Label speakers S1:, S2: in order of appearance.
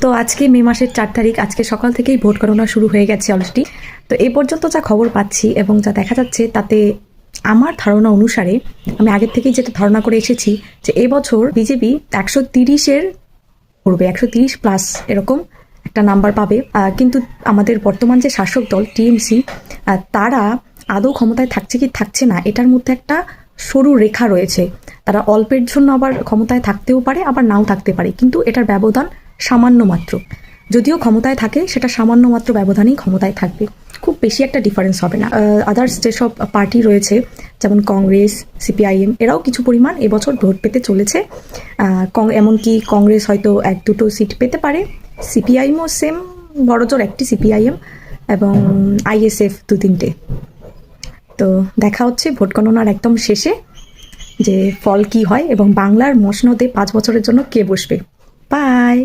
S1: তো আজকে মে মাসের 4 তারিখ, আজকে সকাল থেকেই ভোট গণনা শুরু হয়ে গেছে অলরেডি। তো এই পর্যন্ত যা খবর পাচ্ছি এবং যা দেখা যাচ্ছে তাতে আমার ধারণা অনুসারে, আমি আগের থেকেই যেটা ধারণা করে এসেছি যে এবছর বিজেপি 130-এর করবে, 130+ এরকম একটা নাম্বার পাবে। কিন্তু আমাদের বর্তমান যে শাসক দল টিএমসি, তারা আদৌ ক্ষমতায় থাকছে কি থাকছে না এটার মধ্যে একটা সরু রেখা রয়েছে। তারা অল্পের জন্য আবার ক্ষমতায় থাকতেও পারে, আবার নাও থাকতে পারে, কিন্তু এটার ব্যবধান সামান্য মাত্র। যদিও ক্ষমতায় থাকে সেটা সামান্য মাত্র ব্যবধানেই ক্ষমতায় থাকবে, খুব বেশি একটা ডিফারেন্স হবে না। আদার্স যেসব পার্টি রয়েছে যেমন কংগ্রেস, সিপিআইএম, এরাও কিছু পরিমাণ এবছর ভোট পেতে চলেছে। এমনকি কংগ্রেস হয়তো 1-2 সিট পেতে পারে, সিপিআইএমও সেম, বড়জোর একটি সিপিআইএম, এবং আইএসএফ 2-3টে। তো দেখা হচ্ছে ভোট গণনার একদম শেষে যে ফল কি হয় এবং বাংলার মসনদে 5 বছরের জন্য কে বসবে। বাই।